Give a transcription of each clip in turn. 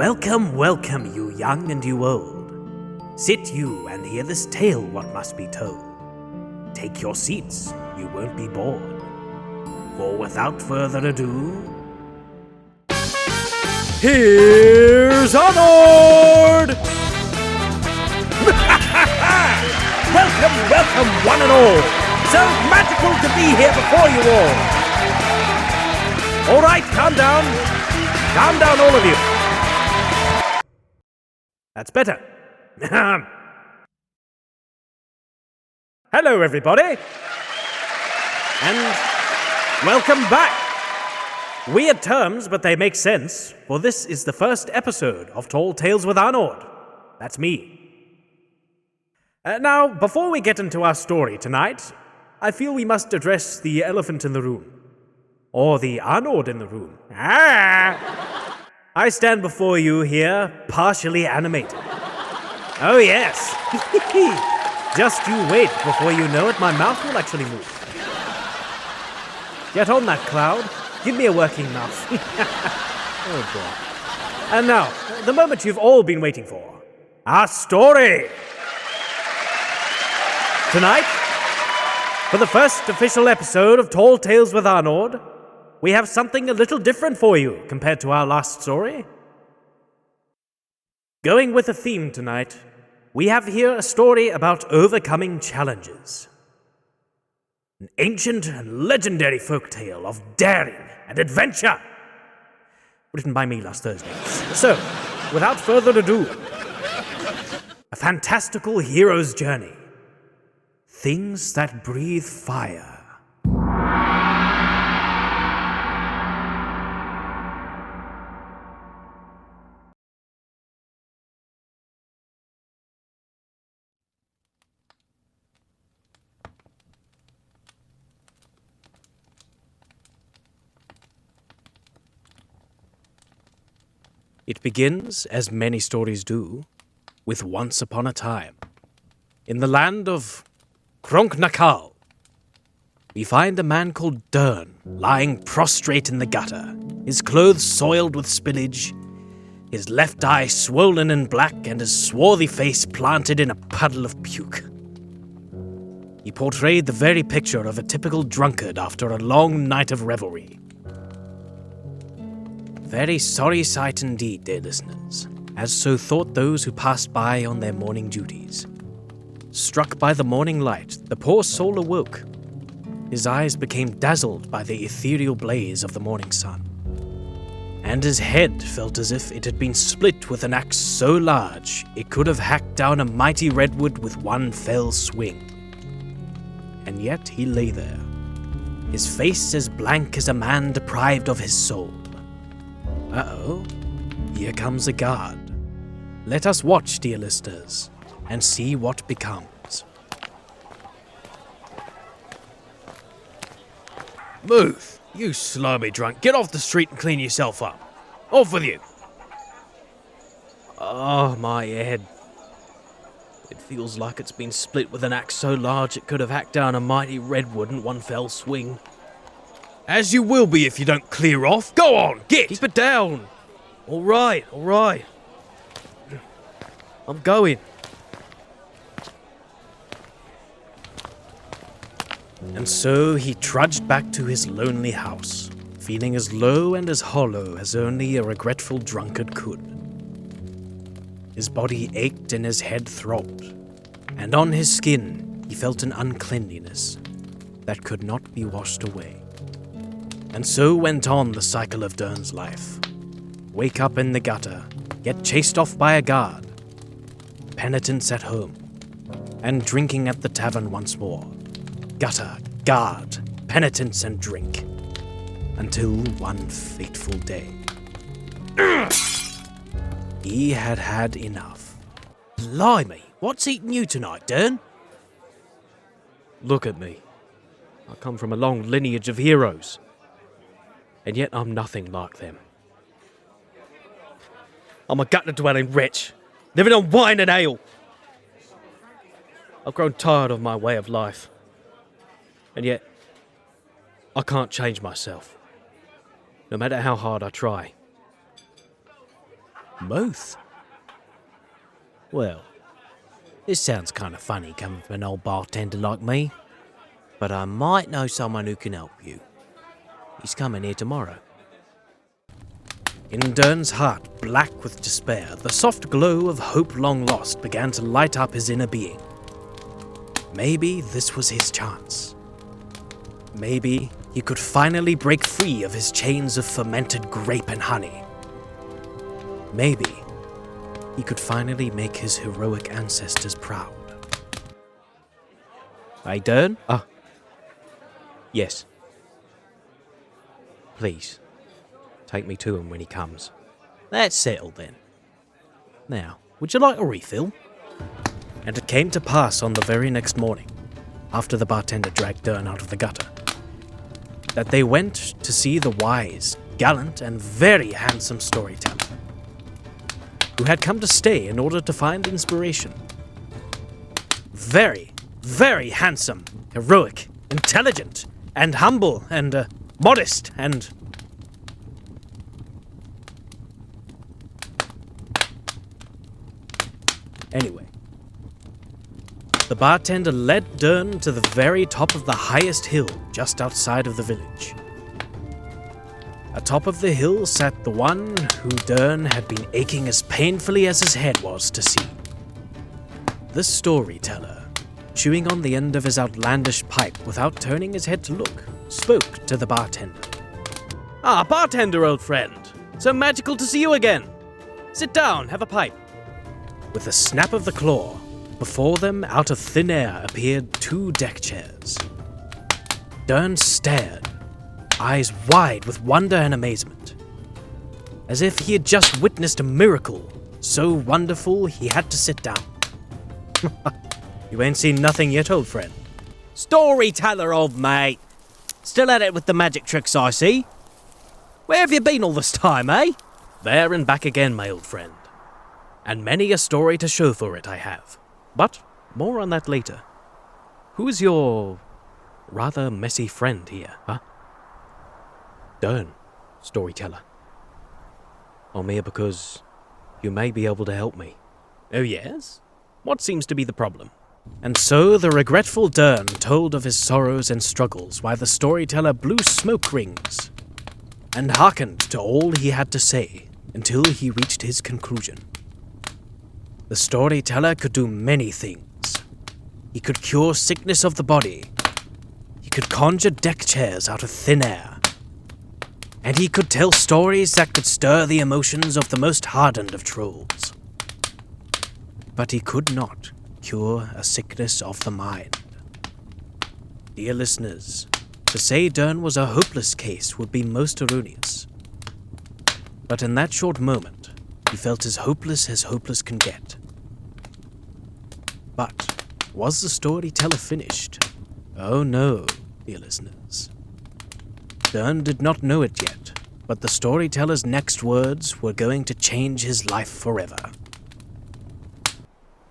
Welcome, welcome, you young and you old. Sit you and hear this tale what must be told. Take your seats, you won't be bored. For without further ado, here's Anord! Welcome, welcome, one and all. So magical to be here before you all. All right, calm down. Calm down, all of you. That's better. Hello, everybody. And welcome back. Weird terms, but they make sense, for this is the first episode of Tall Tales with Anord. That's me. Now, before we get into our story tonight, I feel we must address the elephant in the room. Or the Anord in the room. I stand before you here, partially animated. Oh yes. Just you wait, before you know it, my mouth will actually move. Get on that cloud. Give me a working mouth. Oh boy. And now, the moment you've all been waiting for. Our story! Tonight, for the first official episode of Tall Tales with Anord, we have something a little different for you compared to our last story. Going with a theme tonight, we have here a story about overcoming challenges. An ancient and legendary folktale of daring and adventure, written by me last Thursday. So, without further ado, a fantastical hero's journey. Things that breathe fire. It begins, as many stories do, with once upon a time. In the land of Kronknakal, we find a man called Dern lying prostrate in the gutter, his clothes soiled with spillage, his left eye swollen and black, and his swarthy face planted in a puddle of puke. He portrayed the very picture of a typical drunkard after a long night of revelry. Very sorry sight indeed, dear listeners, as so thought those who passed by on their morning duties. Struck by the morning light, the poor soul awoke. His eyes became dazzled by the ethereal blaze of the morning sun, and his head felt as if it had been split with an axe so large it could have hacked down a mighty redwood with one fell swing. And yet he lay there, his face as blank as a man deprived of his soul. Uh-oh, here comes a guard. Let us watch, dear listeners, and see what becomes. Move, you slimy drunk. Get off the street and clean yourself up. Off with you. Oh, my head. It feels like it's been split with an axe so large it could have hacked down a mighty redwood in one fell swing. As you will be if you don't clear off. Go on, get! Keep it down. All right. I'm going. And so he trudged back to his lonely house, feeling as low and as hollow as only a regretful drunkard could. His body ached and his head throbbed, and on his skin he felt an uncleanliness that could not be washed away. And so went on the cycle of Dern's life. Wake up in the gutter, get chased off by a guard, penitence at home, and drinking at the tavern once more. Gutter, guard, penitence and drink. Until one fateful day. He had had enough. Blimey, what's eating you tonight, Dern? Look at me. I come from a long lineage of heroes. And yet I'm nothing like them. I'm a gutter-dwelling wretch, living on wine and ale. I've grown tired of my way of life. And yet, I can't change myself, no matter how hard I try. Both? Well, this sounds kind of funny coming from an old bartender like me, but I might know someone who can help you. He's coming here tomorrow. In Dern's heart, black with despair, the soft glow of hope long lost began to light up his inner being. Maybe this was his chance. Maybe he could finally break free of his chains of fermented grape and honey. Maybe he could finally make his heroic ancestors proud. Hey, Dern? Yes. Please, take me to him when he comes. That's settled then. Now, would you like a refill? And it came to pass on the very next morning, after the bartender dragged Dern out of the gutter, that they went to see the wise, gallant, and very handsome storyteller, who had come to stay in order to find inspiration. Very, very handsome, heroic, intelligent, and humble, and modest, and... Anyway, the bartender led Dern to the very top of the highest hill just outside of the village. Atop of the hill sat the one who Dern had been aching as painfully as his head was to see. The storyteller, chewing on the end of his outlandish pipe without turning his head to look, spoke to the bartender. Ah, bartender, old friend. So magical to see you again. Sit down, have a pipe. With a snap of the claw, before them out of thin air appeared 2 deck chairs. Dern stared, eyes wide with wonder and amazement, as if he had just witnessed a miracle so wonderful he had to sit down. You ain't seen nothing yet, old friend. Storyteller, old mate. Still at it with the magic tricks, I see. Where have you been all this time, eh? There and back again, my old friend. And many a story to show for it I have. But more on that later. Who is your rather messy friend here, huh? Dern, storyteller. I'm here because you may be able to help me. Oh yes? What seems to be the problem? And so the regretful Dern told of his sorrows and struggles while the storyteller blew smoke rings and hearkened to all he had to say until he reached his conclusion. The storyteller could do many things. He could cure sickness of the body. He could conjure deck chairs out of thin air. And he could tell stories that could stir the emotions of the most hardened of trolls. But he could not cure a sickness of the mind. Dear listeners, to say Dern was a hopeless case would be most erroneous. But in that short moment, he felt as hopeless can get. But was the storyteller finished? Oh no, dear listeners. Dern did not know it yet, but the storyteller's next words were going to change his life forever.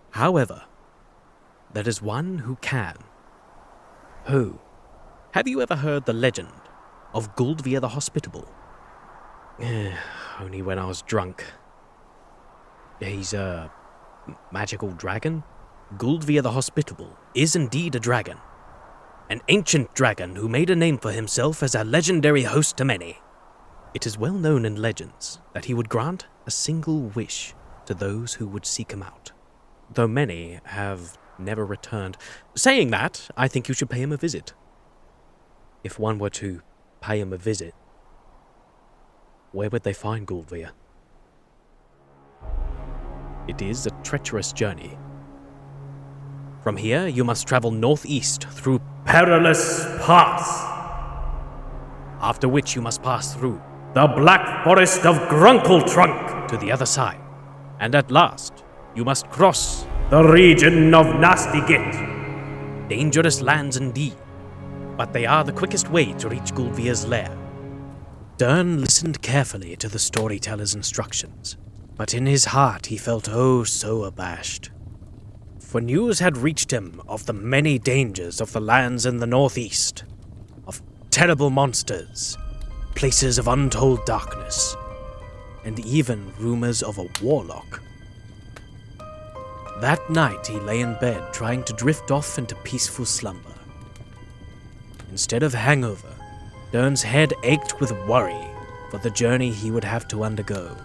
However, there is one who can. Who? Have you ever heard the legend of Guldvir the Hospitable? Only when I was drunk. He's a magical dragon? Guldvir the Hospitable is indeed a dragon. An ancient dragon who made a name for himself as a legendary host to many. It is well known in legends that he would grant a single wish to those who would seek him out, though many have never returned. Saying that, I think you should pay him a visit. If one were to pay him a visit, where would they find Guldvir? It is a treacherous journey. From here, you must travel northeast through Perilous Pass, after which you must pass through the Black Forest of Grunkletrunk to the other side, and at last, you must cross the region of Nasty Git. Dangerous lands indeed, but they are the quickest way to reach Guldvir's lair. Dern listened carefully to the storyteller's instructions, but in his heart he felt oh so abashed. For news had reached him of the many dangers of the lands in the northeast, of terrible monsters, places of untold darkness, and even rumors of a warlock. That night he lay in bed trying to drift off into peaceful slumber. Instead of hangover, Dern's head ached with worry for the journey he would have to undergo.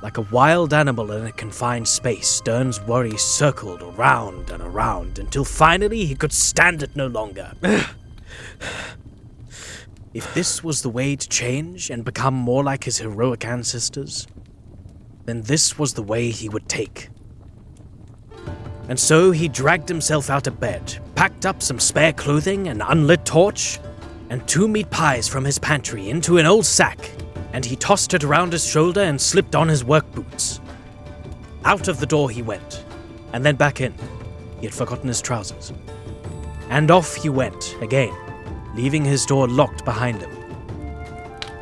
Like a wild animal in a confined space, Dern's worry circled around and around until finally he could stand it no longer. If this was the way to change and become more like his heroic ancestors, then this was the way he would take. And so he dragged himself out of bed, packed up some spare clothing, an unlit torch, and 2 meat pies from his pantry into an old sack, and he tossed it around his shoulder and slipped on his work boots. Out of the door he went, and then back in. He had forgotten his trousers. And off he went, again, leaving his door locked behind him.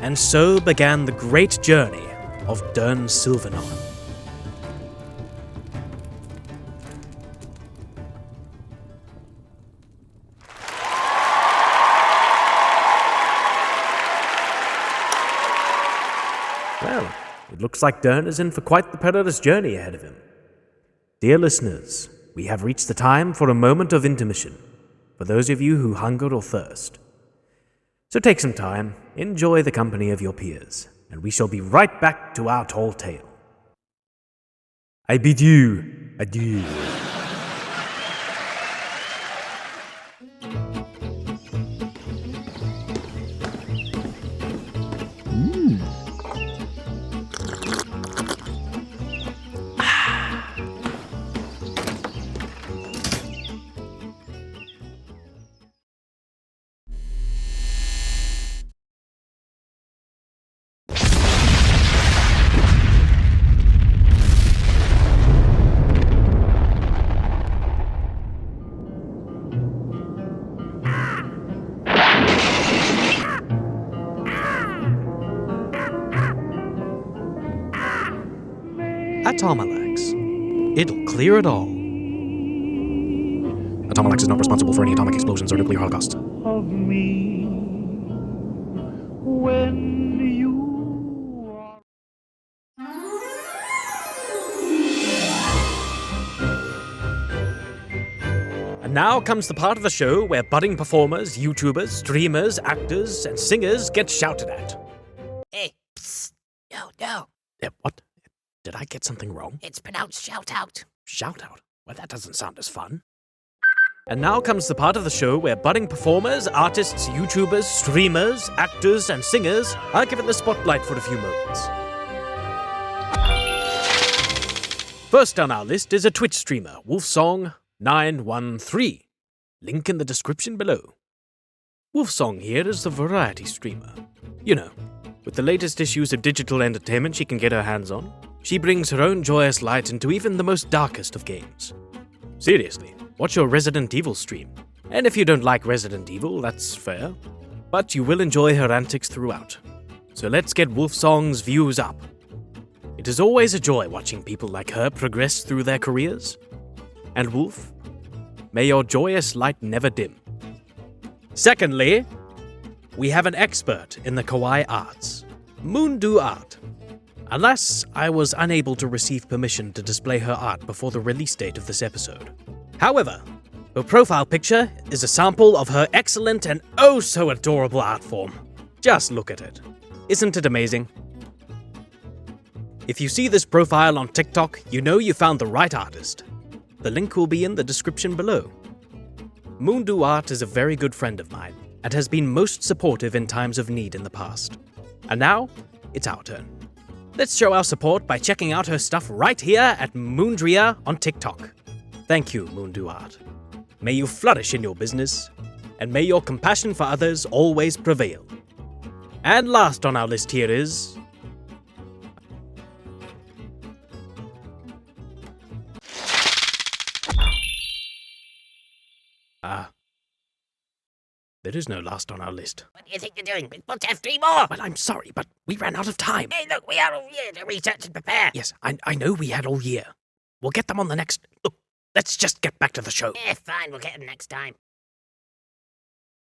And so began the great journey of Dern Silvernon. Well, it looks like Dern is in for quite the perilous journey ahead of him. Dear listeners, we have reached the time for a moment of intermission, for those of you who hunger or thirst. So take some time, enjoy the company of your peers, and we shall be right back to our tall tale. I bid you adieu. Atomalax. It'll clear it all. Atomalax is not responsible for any atomic explosions or nuclear holocausts. Of me when you are. And now comes the part of the show where budding performers, YouTubers, streamers, actors, and singers get shouted at. Hey, psst. No. What? Did I get something wrong? It's pronounced shout out. Shout out? Well, that doesn't sound as fun. And now comes the part of the show where budding performers, artists, YouTubers, streamers, actors, and singers are given the spotlight for a few moments. First on our list is a Twitch streamer, Wolfsong913. Link in the description below. Wolfsong here is the variety streamer. You know, with the latest issues of digital entertainment she can get her hands on, she brings her own joyous light into even the most darkest of games. Seriously, watch your Resident Evil stream. And if you don't like Resident Evil, that's fair. But you will enjoy her antics throughout. So let's get Wolfsong's views up. It is always a joy watching people like her progress through their careers. And Wolf, may your joyous light never dim. Secondly, we have an expert in the kawaii arts, Moondu Art. Alas, I was unable to receive permission to display her art before the release date of this episode. However, her profile picture is a sample of her excellent and oh so adorable art form. Just look at it. Isn't it amazing? If you see this profile on TikTok, you know you found the right artist. The link will be in the description below. Moondu Art is a very good friend of mine and has been most supportive in times of need in the past. And now, it's our turn. Let's show our support by checking out her stuff right here at Moondria on TikTok. Thank you, Moondu Art. May you flourish in your business, and may your compassion for others always prevail. And last on our list here is... there is no last on our list. What do you think you're doing? We're supposed to have 3 more. Well, I'm sorry, but we ran out of time. Hey, look, we are all here to research and prepare. Yes, I know we had all year. We'll get them on the next... Look, let's just get back to the show. Yeah, fine, we'll get them next time.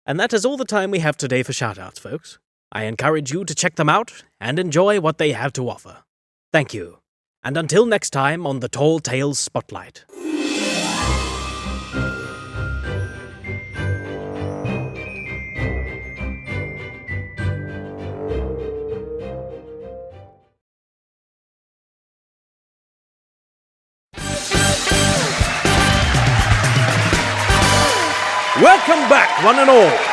And that is all the time we have today for shoutouts, folks. I encourage you to check them out and enjoy what they have to offer. Thank you, and until next time on the Tall Tales Spotlight. Welcome back, one and all!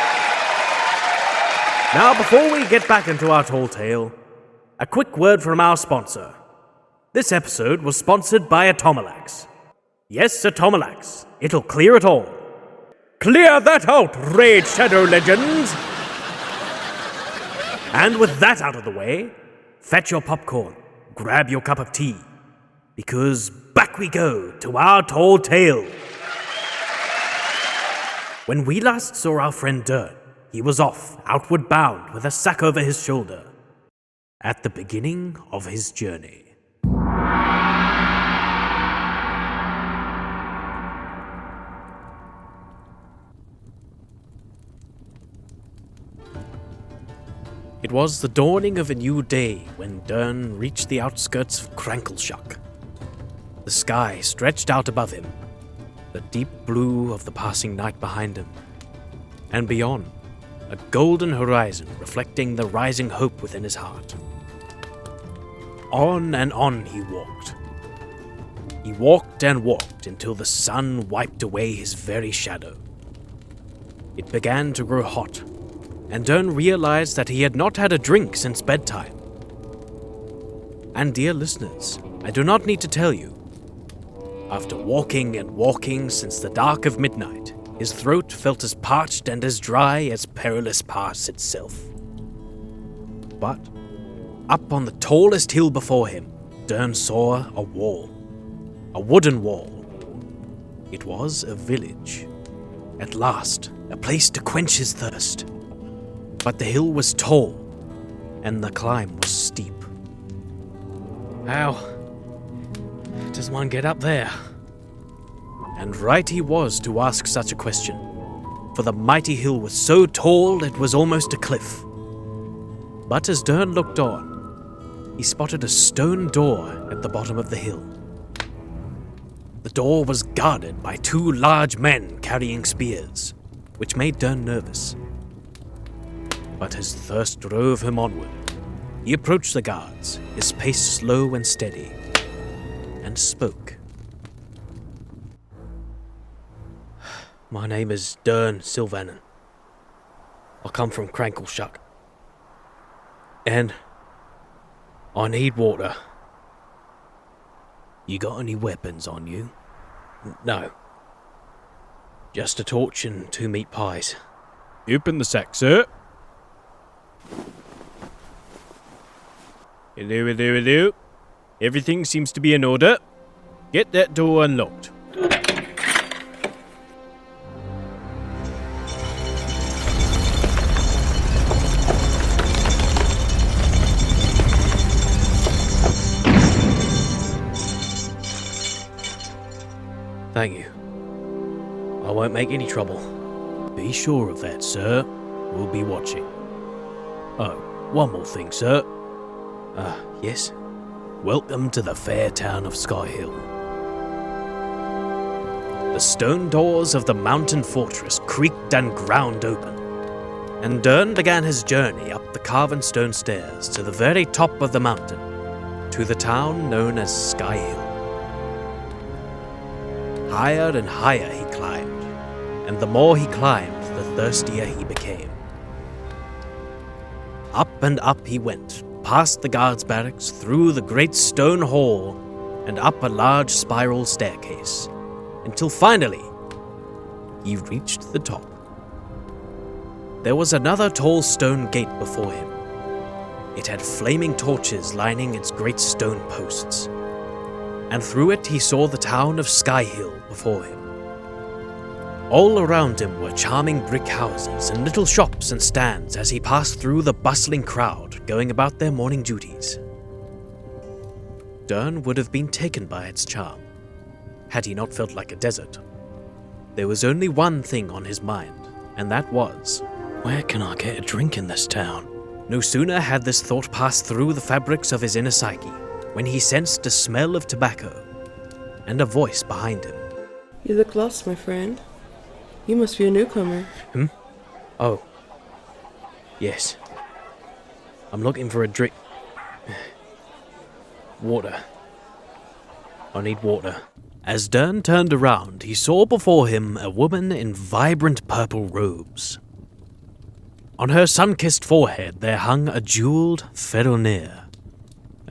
Now, before we get back into our tall tale, a quick word from our sponsor. This episode was sponsored by Atomalax. Yes, Atomalax. It'll clear it all. Clear that out, Raid Shadow Legends! And with that out of the way, fetch your popcorn, grab your cup of tea, because back we go to our tall tale. When we last saw our friend Dern, he was off, outward bound, with a sack over his shoulder, at the beginning of his journey. It was the dawning of a new day when Dern reached the outskirts of Crankleshuck. The sky stretched out above him, the deep blue of the passing night behind him, and beyond, a golden horizon reflecting the rising hope within his heart. On and on he walked. He walked and walked until the sun wiped away his very shadow. It began to grow hot, and Dern realized that he had not had a drink since bedtime. And dear listeners, I do not need to tell you, after walking and walking since the dark of midnight, his throat felt as parched and as dry as Perilous Pass itself. But up on the tallest hill before him, Dern saw a wall. A wooden wall. It was a village. At last, a place to quench his thirst. But the hill was tall, and the climb was steep. How does one get up there? And right he was to ask such a question, for the mighty hill was so tall it was almost a cliff. But as Dern looked on, he spotted a stone door at the bottom of the hill. The door was guarded by two large men carrying spears, which made Dern nervous. But his thirst drove him onward. He approached the guards, his pace slow and steady, and spoke. My name is Dern Sylvanen. I come from Crankleshuck. And I need water. You got any weapons on you? No. Just a torch and 2 meat pies. Open the sack, sir. Hello. Everything seems to be in order. Get that door unlocked. Thank you. I won't make any trouble. Be sure of that, sir. We'll be watching. Oh, one more thing, sir. Yes? Welcome to the fair town of Sky Hill. The stone doors of the mountain fortress creaked and ground open, and Dern began his journey up the carven stone stairs to the very top of the mountain, to the town known as Sky Hill. Higher and higher he climbed, and the more he climbed, the thirstier he became. Up and up he went, past the guards' barracks, through the great stone hall, and up a large spiral staircase, until finally he reached the top. There was another tall stone gate before him. It had flaming torches lining its great stone posts, and through it he saw the town of Sky Hill before him. All around him were charming brick houses and little shops and stands as he passed through the bustling crowd going about their morning duties. Dern would have been taken by its charm, had he not felt like a desert. There was only one thing on his mind, and that was, where can I get a drink in this town? No sooner had this thought passed through the fabrics of his inner psyche, when he sensed a smell of tobacco, and a voice behind him. You look lost, my friend. You must be a newcomer. Oh. Yes. I'm looking for a drink. Water. I need water. As Dern turned around, he saw before him a woman in vibrant purple robes. On her sun-kissed forehead there hung a jeweled ferronnier.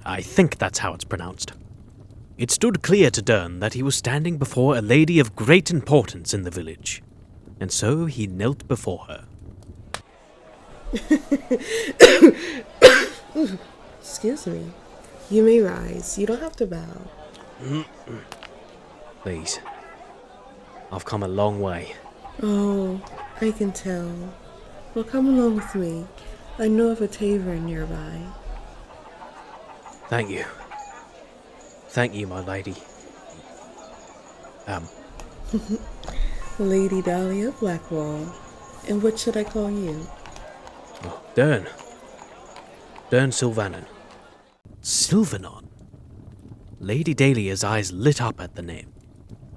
I think that's how it's pronounced. It stood clear to Dern that he was standing before a lady of great importance in the village, and so he knelt before her. Excuse me. You may rise. You don't have to bow. Please. I've come a long way. Oh, I can tell. Well, come along with me. I know of a tavern nearby. Thank you. Thank you, my lady. Lady Dahlia Blackwall. And what should I call you? Oh, Dern. Dern Sylvanon. Sylvanon? Lady Dahlia's eyes lit up at the name,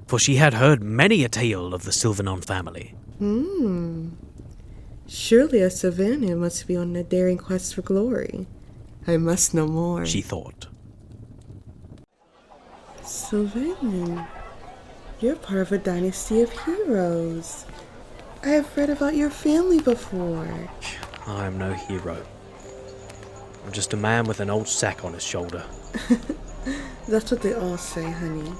for she had heard many a tale of the Sylvanon family. Surely a Savannah must be on a daring quest for glory. I must know more. She thought. Savannah, you're part of a dynasty of heroes. I have read about your family before. I am no hero. I'm just a man with an old sack on his shoulder. That's what they all say, honey.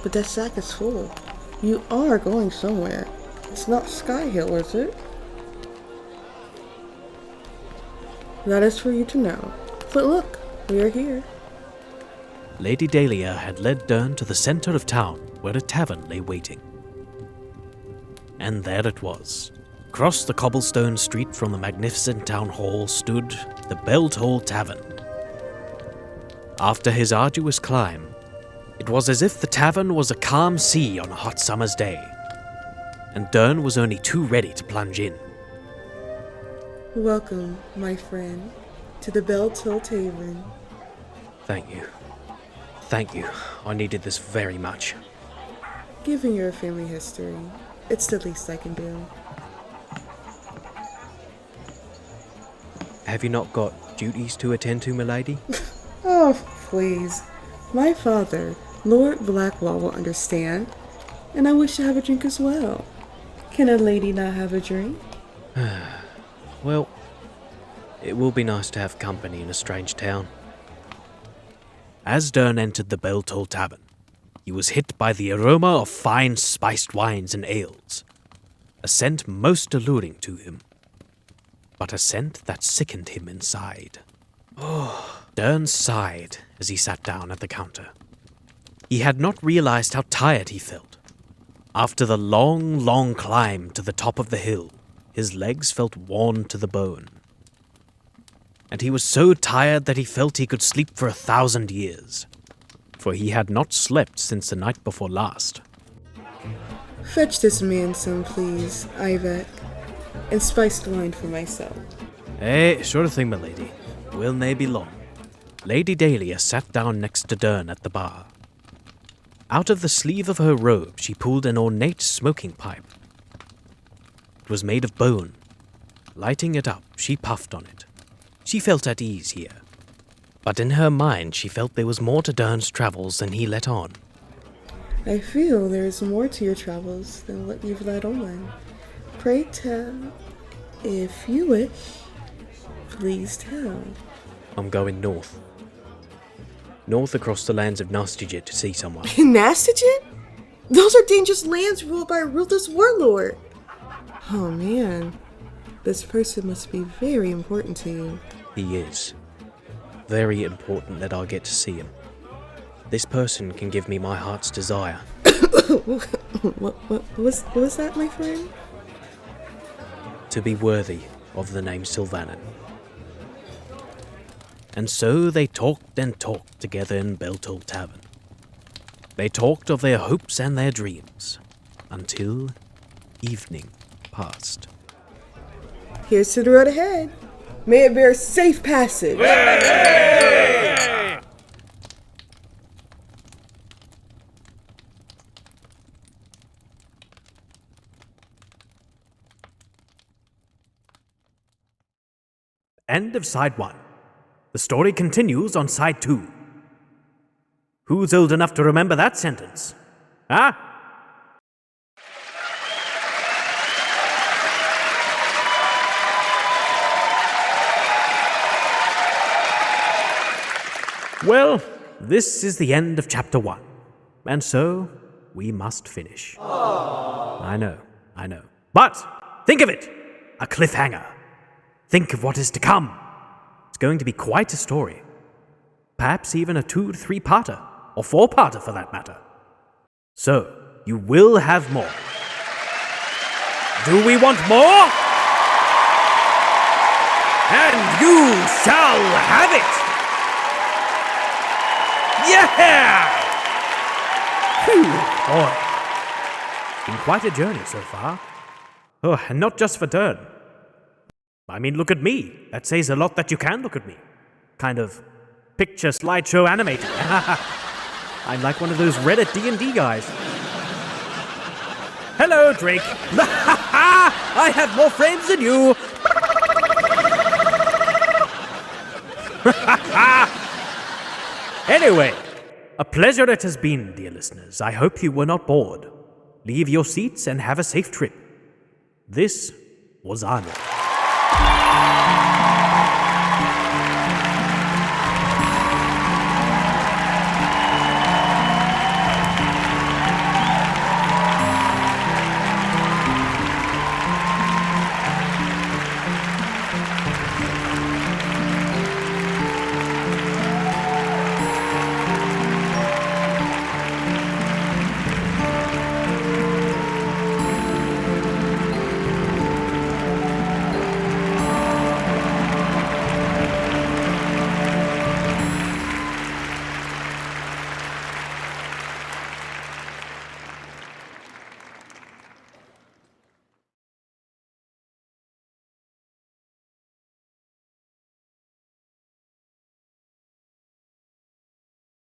But that sack is full. You are going somewhere. It's not Sky Hill, is it? That is for you to know. But look, we are here. Lady Dahlia had led Dern to the center of town where a tavern lay waiting. And there it was. Across the cobblestone street from the magnificent town hall stood the Bell Toll Tavern. After his arduous climb, it was as if the tavern was a calm sea on a hot summer's day, and Dern was only too ready to plunge in. Welcome, my friend, to the Bell Toll Tavern. Thank you. Thank you. I needed this very much. Given your family history, it's the least I can do. Have you not got duties to attend to, milady? Oh, please. My father, Lord Blackwall, will understand, and I wish to have a drink as well. Can a lady not have a drink? Well, it will be nice to have company in a strange town. As Dern entered the Bell Toll Tavern, he was hit by the aroma of fine spiced wines and ales, a scent most alluring to him, but a scent that sickened him inside. Dern sighed as he sat down at the counter. He had not realized how tired he felt. After the long, long climb to the top of the hill, his legs felt worn to the bone. And he was so tired that he felt he could sleep for 1,000 years, for he had not slept since the night before last. Fetch this man some, please, Ivek, and spiced wine for myself. Sure thing, milady. Will nae be long. Lady Dahlia sat down next to Dern at the bar. Out of the sleeve of her robe, she pulled an ornate smoking pipe. It was made of bone. Lighting it up, she puffed on it. She felt at ease here. But in her mind, she felt there was more to Dern's travels than he let on. I feel there is more to your travels than what you've let on. Pray tell, if you wish, please tell. I'm going north. North across the lands of Nastigit to see someone. Nastigit? Those are dangerous lands ruled by a ruthless warlord. Oh man, this person must be very important to you. He is. Very important that I get to see him. This person can give me my heart's desire. What was that, my friend? To be worthy of the name Sylvanon. And so they talked and talked together in Bell Toll Tavern. They talked of their hopes and their dreams, until evening passed. Here's to the road ahead. May it bear safe passage. End of side 1. The story continues on side 2. Who's old enough to remember that sentence? Huh? Well, this is the end of chapter 1, and so we must finish. I know. But think of it! A cliffhanger. Think of what is to come. It's going to be quite a story. Perhaps even a 2 to 3-parter, or 4-parter for that matter. So, you will have more. Do we want more? And you shall have it! Yeah! Phew, boy. It's been quite a journey so far. Oh, and not just for Dern. I mean, look at me. That says a lot that you can look at me. Kind of picture slideshow animated. I'm like one of those Reddit D&D guys. Hello, Drake. I have more frames than you. Anyway, a pleasure it has been, dear listeners. I hope you were not bored. Leave your seats and have a safe trip. This was Anord.